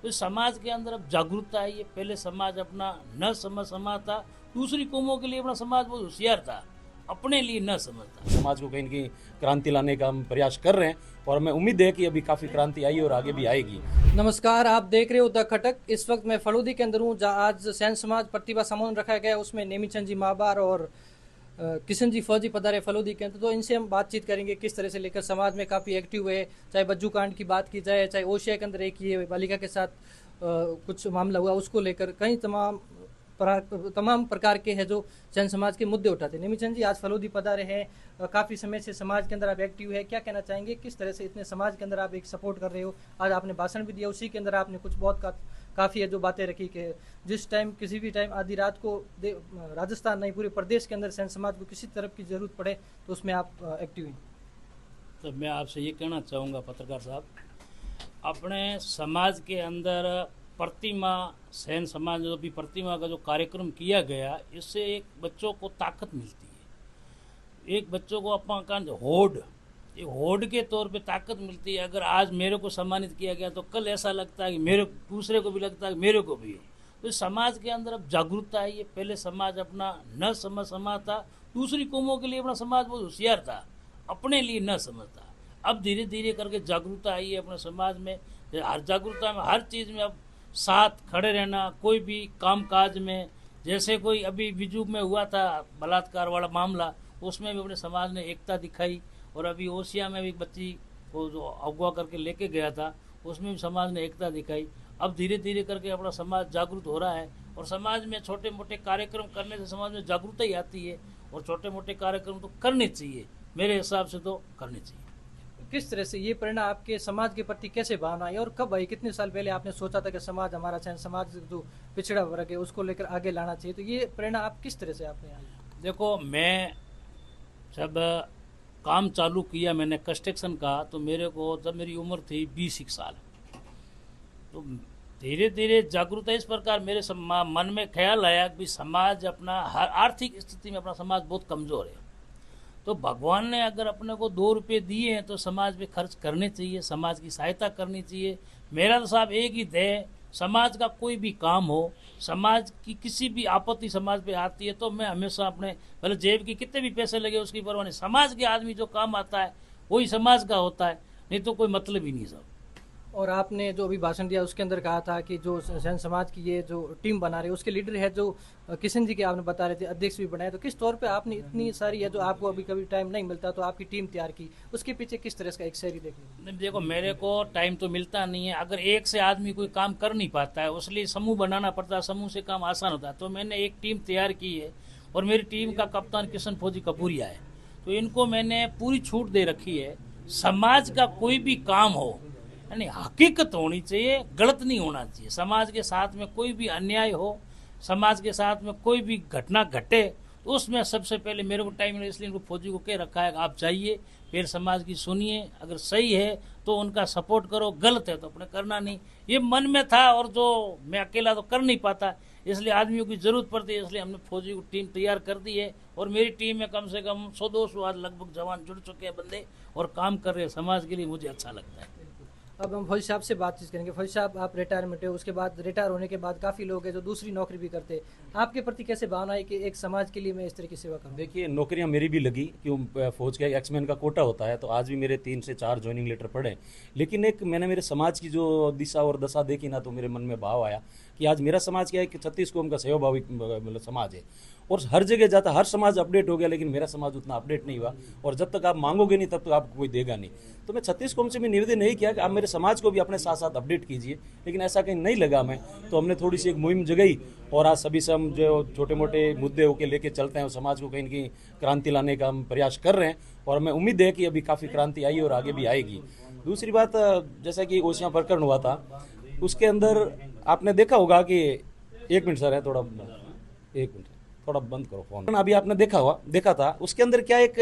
तो समाज के अंदर अब जागरूकता आई है। पहले समाज अपना न समाज था, दूसरी कौमों के लिए अपना समाज बहुत होशियार था, अपने लिए न समझता। समाज को कहीं न कहीं क्रांति लाने का हम प्रयास कर रहे हैं और हमें उम्मीद है कि अभी काफ़ी क्रांति आई और आगे भी आएगी। नमस्कार, आप देख रहे हो द खटक। इस वक्त मैं फलूदी के अंदर हूँ, जहाँ आज सैन समाज प्रतिभा सम्मेलन रखा गया। उसमें नेमीचंद जी माबार और किशन जी फौजी पधारे फलूदी के अंदर। तो इनसे हम बातचीत करेंगे किस तरह से लेकर समाज में काफ़ी एक्टिव है। चाहे बज्जू कांड की बात की जाए, चाहे ओशिया के अंदर एक ये बालिका के साथ कुछ मामला हुआ, उसको लेकर कई तमाम प्रकार के है जो जैन समाज के मुद्दे उठाते हैं। नेमीचंद जी आज फलूदी पधारे हैं, काफ़ी समय से समाज के अंदर आप एक्टिव है। क्या कहना चाहेंगे, किस तरह से इतने समाज के अंदर आप एक सपोर्ट कर रहे हो? आज आपने भाषण भी दिया, उसी के अंदर आपने कुछ बहुत काफ़ी है जो बातें रखी कि जिस टाइम किसी भी टाइम आधी रात को राजस्थान नहीं पूरे प्रदेश के अंदर सैन समाज को किसी तरफ की ज़रूरत पड़े तो उसमें आप एक्टिव हैं। तो मैं आपसे ये कहना चाहूँगा पत्रकार साहब, अपने समाज के अंदर प्रतिमा सैन समाज जो भी प्रतिमा का जो कार्यक्रम किया गया, इससे एक बच्चों को ताकत मिलती है। एक बच्चों को अपना एक होड़ के तौर पे ताकत मिलती है। अगर आज मेरे को सम्मानित किया गया तो कल ऐसा लगता है कि मेरे दूसरे को भी लगता है कि मेरे को भी हो। तो समाज के अंदर अब जागरूकता आई है। पहले समाज अपना न समाज था, दूसरी कौमों के लिए अपना समाज बहुत होशियार था, अपने लिए न समझता। अब धीरे धीरे करके जागरूकता आई है अपने समाज में। हर जागरूकता में हर चीज़ में अब साथ खड़े रहना, कोई भी कामकाज में, जैसे कोई अभी बिजू में हुआ था बलात्कार वाला मामला, उसमें भी अपने समाज ने एकता दिखाई। और अभी ओसिया में भी एक बच्ची को जो अगवा करके लेके गया था, उसमें भी समाज ने एकता दिखाई। अब धीरे धीरे करके अपना समाज जागरूक हो रहा है और समाज में छोटे मोटे कार्यक्रम करने से समाज में जागरूकता ही आती है। और छोटे मोटे कार्यक्रम तो करने चाहिए, मेरे हिसाब से तो करने चाहिए। किस तरह से ये प्रेरणा आपके समाज के प्रति कैसे भावना आई और कब आई? कितने साल पहले आपने सोचा था कि समाज हमारा सैन समाज जो पिछड़ा वर्ग है उसको लेकर आगे लाना चाहिए? तो ये प्रेरणा आप किस तरह से आपने आई? देखो, मैं जब काम चालू किया मैंने कंस्ट्रक्शन का, तो मेरे को जब मेरी उम्र थी 20 साल, तो धीरे धीरे जागरूकता इस प्रकार मेरे मन में ख्याल आया कि समाज अपना हर आर्थिक स्थिति में अपना समाज बहुत कमज़ोर है। तो भगवान ने अगर अपने को 2 रुपये दिए हैं तो समाज पे खर्च करने चाहिए, समाज की सहायता करनी चाहिए। मेरा तो साहब एक ही ध्येय, समाज का कोई भी काम हो, समाज की किसी भी आपत्ति समाज पे आती है तो मैं हमेशा अपने भले जेब की कितने भी पैसे लगे उसकी परवाह नहीं, समाज के आदमी जो काम आता है वही समाज का होता है, नहीं तो कोई मतलब ही नहीं साहब। और आपने जो अभी भाषण दिया उसके अंदर कहा था कि जो सैन समाज की ये जो टीम बना रहे उसके लीडर है जो किशन जी के आपने बता रहे थे, अध्यक्ष भी बनाए। तो किस तौर पे आपने इतनी सारी है जो आपको अभी कभी टाइम नहीं मिलता तो आपकी टीम तैयार की, उसके पीछे किस तरह का एक शहरी देखने? देखो, मेरे को टाइम तो मिलता नहीं है। अगर एक से आदमी कोई काम कर नहीं पाता है, उसलिए समूह बनाना पड़ता है, समूह से काम आसान होता है। तो मैंने एक टीम तैयार की है और मेरी टीम का कप्तान किशन फौजी कपूरिया है। तो इनको मैंने पूरी छूट दे रखी है। समाज का कोई भी काम हो, यानी हकीकत होनी चाहिए, गलत नहीं होना चाहिए। समाज के साथ में कोई भी अन्याय हो, समाज के साथ में कोई भी घटना घटे, तो उसमें सबसे पहले मेरे को टाइम, इसलिए इनको फौजी को कह रखा है आप जाइए, फिर समाज की सुनिए, अगर सही है तो उनका सपोर्ट करो, गलत है तो अपने करना नहीं। ये मन में था और जो मैं अकेला तो कर नहीं पाता, इसलिए आदमियों की ज़रूरत पड़ती है, इसलिए हमने फौजी को टीम तैयार कर दी है। और मेरी टीम में कम से कम 100-200 आज लगभग जवान जुड़ चुके हैं बंदे और काम कर रहे हैं समाज के लिए। मुझे अच्छा लगता है। अब हम फौजी साहब से बातचीत करेंगे। फौजी साहब, आप रिटायरमेंट है, उसके बाद रिटायर होने के बाद काफ़ी लोग हैं जो दूसरी नौकरी भी करते हैं, आपके प्रति कैसे भावना है कि एक समाज के लिए मैं इस तरह की सेवा करूँ? देखिए, नौकरियां मेरी भी लगी, क्यों फौज का एक्समैन का कोटा होता है, तो आज भी मेरे 3 से 4 ज्वाइनिंग लेटर पड़े। लेकिन एक मैंने मेरे समाज की जो दिशा और दशा देखी ना, तो मेरे मन में भाव आया कि आज मेरा समाज क्या है कि 36 कौम का सेवाभावी मतलब समाज है और हर जगह जाता, हर समाज अपडेट हो गया, लेकिन मेरा समाज उतना अपडेट नहीं हुआ। और जब तक आप मांगोगे नहीं तब तक आपको कोई देगा नहीं। तो मैं 36 कौम से भी निवेदन नहीं किया कि आप मेरे समाज को भी अपने साथ साथ अपडेट कीजिए, लेकिन ऐसा कहीं नहीं लगा मैं। तो हमने थोड़ी सी एक मुहिम जगाई और आज सभी से हम जो छोटे मोटे मुद्दे होके लेके चलते हैं, समाज को कहीं न कहीं क्रांति लाने का हम प्रयास कर रहे हैं और हमें उम्मीद है कि अभी काफ़ी क्रांति आई और आगे भी आएगी। दूसरी बात, जैसा कि ओसिया प्रकरण हुआ था, उसके अंदर आपने देखा होगा कि 1 मिनट सर है, थोड़ा 1 मिनट थोड़ा बंद करो फोन। अभी आपने देखा था उसके अंदर क्या एक,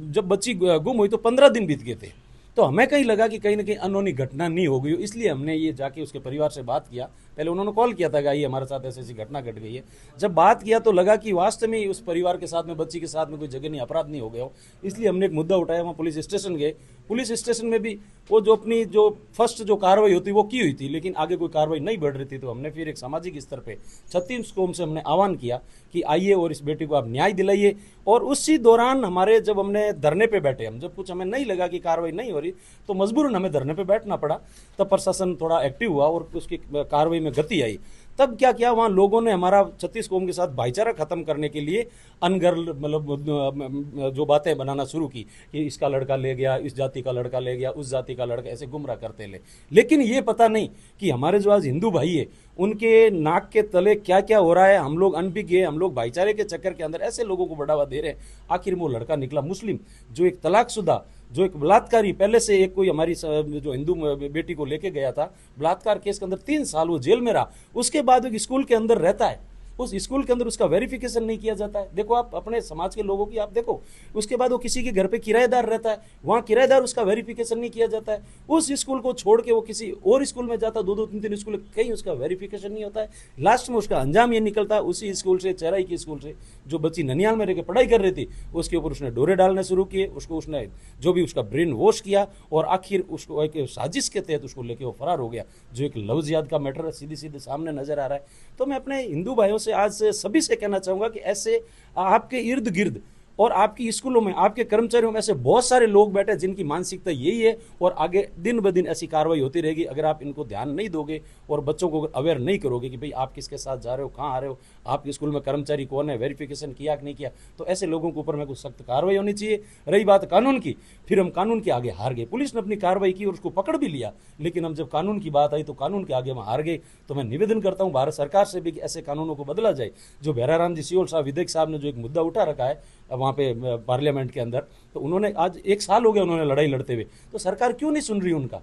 जब बच्ची गुम हुई तो 15 दिन बीत गए थे। तो हमें कहीं लगा कि कहीं ना कहीं अनहोनी घटना नहीं हो गई हो, इसलिए हमने ये जाके उसके परिवार से बात किया। पहले उन्होंने कॉल किया था कि आइए हमारे साथ ऐसी ऐसी घटना घट गई है। जब बात किया तो लगा कि वास्तव में उस परिवार के साथ में, बच्ची के साथ में कोई जगह नहीं, अपराध नहीं हो गया हो, इसलिए हमने एक मुद्दा उठाया। वहाँ पुलिस स्टेशन गए। पुलिस स्टेशन में भी वो जो अपनी जो फर्स्ट जो कार्रवाई होती वो की हुई थी, लेकिन आगे कोई कार्रवाई नहीं बढ़ रही थी। तो हमने फिर एक सामाजिक स्तर पे छत्तीस कौम से हमने आह्वान किया कि आइए और इस बेटी को आप न्याय दिलाइए। और उसी दौरान हमारे जब हमने धरने पे बैठे, हम जब कुछ हमें नहीं लगा कि कार्रवाई नहीं हो रही तो मजबूरन हमें धरने पे बैठना पड़ा। तब प्रशासन थोड़ा एक्टिव हुआ और उसकी कार्रवाई में गति आई। तब क्या किया, वहाँ लोगों ने हमारा छत्तीस कौम के साथ भाईचारा खत्म करने के लिए अनगर मतलब जो बातें बनाना शुरू की कि इसका लड़का ले गया, इस जाति का लड़का ले गया, उस जाति का लड़का, ऐसे गुमराह करते ले। लेकिन ये पता नहीं कि हमारे जो आज हिंदू भाई है उनके नाक के तले क्या क्या हो रहा है। हम लोग अनभिज्ञ है, हम लोग भाईचारे के चक्कर के अंदर ऐसे लोगों को बढ़ावा दे रहे हैं। आखिर वो लड़का निकला मुस्लिम, जो एक तलाकशुदा, जो एक बलात्कारी, पहले से एक कोई हमारी जो हिंदू बेटी को लेके गया था, बलात्कार केस के अंदर 3 साल वो जेल में रहा। उसके बाद एक स्कूल के अंदर रहता है, उस स्कूल के अंदर उसका वेरिफिकेशन नहीं किया जाता है। देखो आप अपने समाज के लोगों की आप देखो, उसके बाद वो किसी के घर पे किराएदार रहता है, वहाँ किराएदार उसका वेरिफिकेशन नहीं किया जाता है। उस स्कूल को छोड़ के वो किसी और स्कूल में जाता, 2-2, 3-3 स्कूल, कहीं उसका वेरिफिकेशन नहीं होता है। लास्ट में उसका अंजाम ये निकलता है, उसी स्कूल से, चेराई की स्कूल से, जो बच्ची ननियाल में रह के पढ़ाई कर रही थी, उसके ऊपर उसने डोरे डालने शुरू किए, उसको उसने जो भी उसका ब्रेन वॉश किया और आखिर उसको एक साजिश के तहत उसको लेके वो फरार हो गया। जो एक लव जिहाद का मैटर है, सीधी सीधे सामने नजर आ रहा है। तो मैं अपने हिंदू भाइयों से आज से सभी से कहना चाहूंगा कि ऐसे आपके इर्द गिर्द और आपकी स्कूलों में, आपके कर्मचारियों में ऐसे बहुत सारे लोग बैठे जिनकी मानसिकता यही है, और आगे दिन ब दिन ऐसी कार्रवाई होती रहेगी। अगर आप इनको ध्यान नहीं दोगे और बच्चों को अवेयर नहीं करोगे कि भाई आप किसके साथ जा रहे हो, कहाँ आ रहे हो, आपके स्कूल में कर्मचारी कौन है, वेरिफिकेशन किया कि नहीं किया, तो ऐसे लोगों के ऊपर में कुछ सख्त कार्रवाई होनी चाहिए। रही बात कानून की, फिर हम कानून के आगे हार गए। पुलिस ने अपनी कार्रवाई की और उसको पकड़ भी लिया, लेकिन हम जब कानून की बात आई तो कानून के आगे हम हार गए। तो मैं निवेदन करता हूँ भारत सरकार से भी कि ऐसे कानूनों को बदला जाए। जो भैराराम जी सियोल साहब, विधायक साहब ने जो एक मुद्दा उठा रखा है वहाँ पे पार्लियामेंट के अंदर, तो उन्होंने आज 1 साल हो गया उन्होंने लड़ाई लड़ते हुए, तो सरकार क्यों नहीं सुन रही उनका,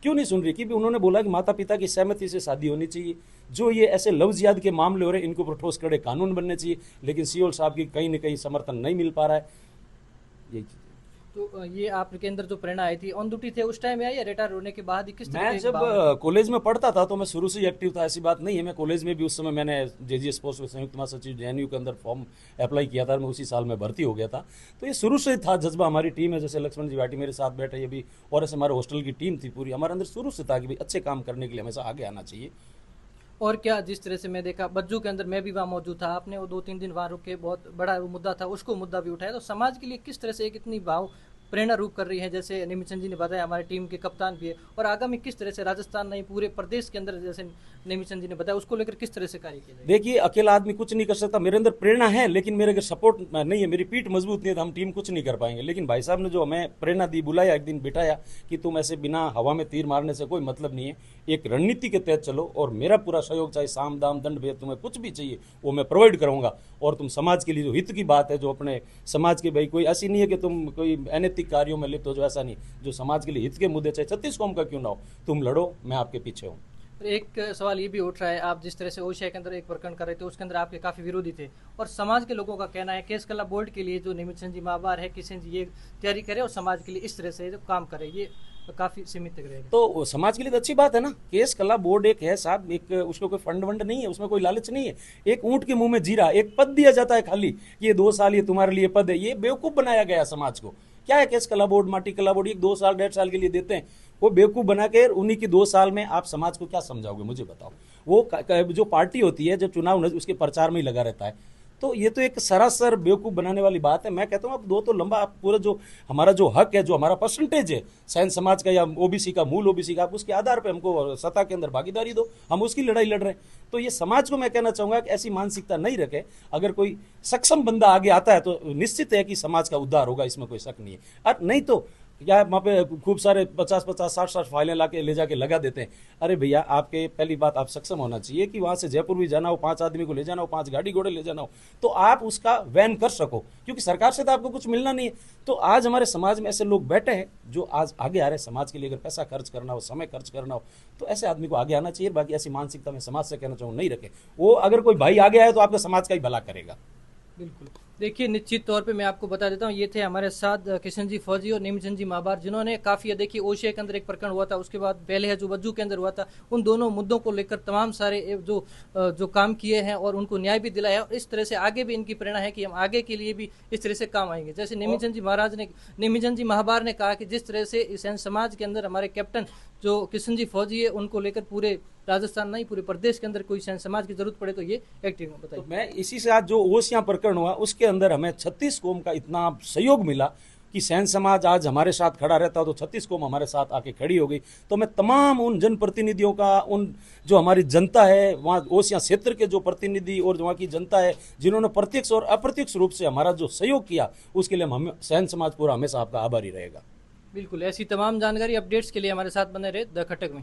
क्यों नहीं सुन रही? कि भी उन्होंने बोला कि माता पिता की सहमति से शादी होनी चाहिए। जो ये ऐसे लव जिहाद के मामले हो रहे हैं इनको पर ठोस कड़े कानून बनने चाहिए, लेकिन सियोल साहब की कहीं ना कहीं समर्थन नहीं मिल पा रहा है। यही चीज़। तो ये आपके अंदर जो प्रेरणा आई थी, ऑन ड्यूटी थे उस टाइम या रिटायर होने के बाद ही, किस तरह मैं जब कॉलेज में पढ़ता था तो मैं शुरू से ही एक्टिव था, ऐसी बात नहीं है। मैं कॉलेज में भी उस समय मैंने जेजीएस पोस्ट संयुक्त महासचिव जेएनयू के अंदर फॉर्म अप्लाई किया था, मैं उसी साल में भर्ती हो गया था। तो ये शुरू से ही था जज्बा। हमारी टीम है, जैसे लक्ष्मण जी भाटी मेरे साथ बैठे, ये भी, और ऐसे हमारे हॉस्टल की टीम थी पूरी, हमारे अंदर शुरू से था कि भाई अच्छे काम करने के लिए हमेशा आगे आना चाहिए। और क्या, जिस तरह से मैं देखा बज्जू के अंदर, मैं भी वहाँ मौजूद था, आपने वो 2-3 दिन वहाँ रुके, बहुत बड़ा वो मुद्दा था, उसको मुद्दा भी उठाया। तो समाज के लिए किस तरह से एक इतनी भाव प्रेरणा रूप कर रही है, जैसे नेमीचंद जी ने बताया हमारी टीम के कप्तान भी है, और आगामी किस तरह से राजस्थान नहीं पूरे प्रदेश के अंदर, जैसे नेमीचंद जी ने बताया, उसको लेकर किस तरह से कार्य किया जाए? देखिए, अकेला आदमी कुछ नहीं कर सकता। मेरे अंदर प्रेरणा है, लेकिन मेरे अगर सपोर्ट नहीं है, मेरी पीठ मजबूत नहीं है, तो हम टीम कुछ नहीं कर पाएंगे। लेकिन भाई साहब ने जो हमें प्रेरणा दी, बुलाया, एक दिन बिठाया कि तुम ऐसे बिना हवा में तीर मारने से कोई मतलब नहीं है, एक रणनीति के तहत चलो, और मेरा पूरा सहयोग, चाहे साम दाम दंड भेद, तुम्हें कुछ भी चाहिए वो मैं प्रोवाइड करूंगा। और तुम समाज के लिए जो हित की बात है, जो अपने समाज के, भाई कोई ऐसी नहीं है कि तुम कोई अनैतिक कार्यों में लिप्त हो, जो ऐसा नहीं, जो समाज के लिए हित के मुद्दे, चाहे 36 कौम का क्यों ना हो, तुम लड़ो, मैं आपके पीछे हूँ। एक सवाल ये भी उठ रहा है, आप जिस तरह से ओडिशा के अंदर एक प्रकरण कर रहे थे, उसके अंदर आपके काफी विरोधी थे, और समाज के लोगों का कहना है केस कला बोर्ड के लिए जो नेमीचंद जी माहबार है, किशन जी, ये तैयारी करे और समाज के लिए इस तरह से जो काम करे, ये काफी सीमित तक रहेगा। तो समाज के लिए तो अच्छी बात है ना। केस कला बोर्ड एक है साहब, एक उसको कोई फंड वंड नहीं है, उसमें कोई लालच नहीं है। एक ऊंट के मुंह में जीरा, एक पद दिया जाता है खाली, ये 2 साल ये तुम्हारे लिए पद है। ये बेवकूफ बनाया गया समाज को। क्या है केस कला बोर्ड, माटी कला बोर्ड, ये 2 साल 1.5 साल के लिए देते हैं। वो बेवकूफ बना के उन्हीं की 2 साल में आप समाज को क्या समझाओगे, मुझे बताओ। वो जो पार्टी होती है, जब चुनाव उसके प्रचार में ही लगा रहता है, तो ये तो एक सरासर बेवकूफ बनाने वाली बात है। मैं कहता हूँ आप दो तो लंबा, आप पूरा जो हमारा जो हक है, जो हमारा परसेंटेज है सैन समाज का या ओबीसी का, मूल ओबीसी का, आप उसके आधार पे हमको सत्ता के अंदर भागीदारी दो, हम उसकी लड़ाई लड़ रहे हैं। तो ये समाज को मैं कहना चाहूंगा कि ऐसी मानसिकता नहीं रखे। अगर कोई सक्षम बंदा आगे आता है तो निश्चित है कि समाज का उद्धार होगा, इसमें कोई शक नहीं है। और नहीं तो या वहाँ पे खूब सारे 50-50, 60-60 फाइलें ला के ले जाके लगा देते हैं। अरे भैया, आपके पहली बात आप सक्षम होना चाहिए कि वहाँ से जयपुर भी जाना हो, 5 आदमी को ले जाना हो, 5 गाड़ी घोड़े ले जाना हो, तो आप उसका वहन कर सको, क्योंकि सरकार से तो आपको कुछ मिलना नहीं है। तो आज हमारे समाज में ऐसे लोग बैठे हैं जो आज आगे आ रहे हैं। समाज के लिए अगर पैसा खर्च करना हो, समय खर्च करना हो, तो ऐसे आदमी को आगे आना चाहिए। बाकी ऐसी मानसिकता में समाज से कहना चाहूँ नहीं रखे। वो अगर कोई भाई आगे आए तो आपका समाज का ही भला करेगा। बिल्कुल। देखिए, निश्चित तौर पे मैं आपको बता देता हूँ, ये थे हमारे साथ किशन जी फौजी और नेमीचंद जी माबार, जिन्होंने काफ़ी, देखिए ओशिया के अंदर एक प्रकरण हुआ था, उसके बाद पहले है जो वज्जू के अंदर हुआ था, उन दोनों मुद्दों को लेकर तमाम सारे जो काम किए हैं और उनको न्याय भी दिलाया है, और इस तरह से आगे भी इनकी प्रेरणा है कि हम आगे के लिए भी इस तरह से काम आएंगे। जैसे नेमीचंद जी महाबार ने कहा कि जिस तरह से सैन समाज के अंदर हमारे कैप्टन जो किशन जी फौजी है, उनको लेकर पूरे राजस्थान नहीं पूरे प्रदेश के अंदर कोई सैन समाज की जरूरत पड़े तो ये एक्टिव में बताइए। तो मैं इसी से आज जो ओसियां प्रकरण हुआ उसके अंदर हमें 36 कौम का इतना सहयोग मिला कि सैन समाज आज हमारे साथ खड़ा रहता तो 36 कौम हमारे साथ आके खड़ी हो गई। तो मैं तमाम उन जनप्रतिनिधियों का, उन जो हमारी जनता है वहाँ ओसियां क्षेत्र के जो प्रतिनिधि और वहाँ की जनता है, जिन्होंने प्रत्यक्ष और अप्रत्यक्ष रूप से हमारा जो सहयोग किया, उसके लिए हम सैन समाज पूरा हमेशा आपका आभारी रहेगा। बिल्कुल, ऐसी तमाम जानकारी अपडेट्स के लिए हमारे साथ बने रहे द खटक में।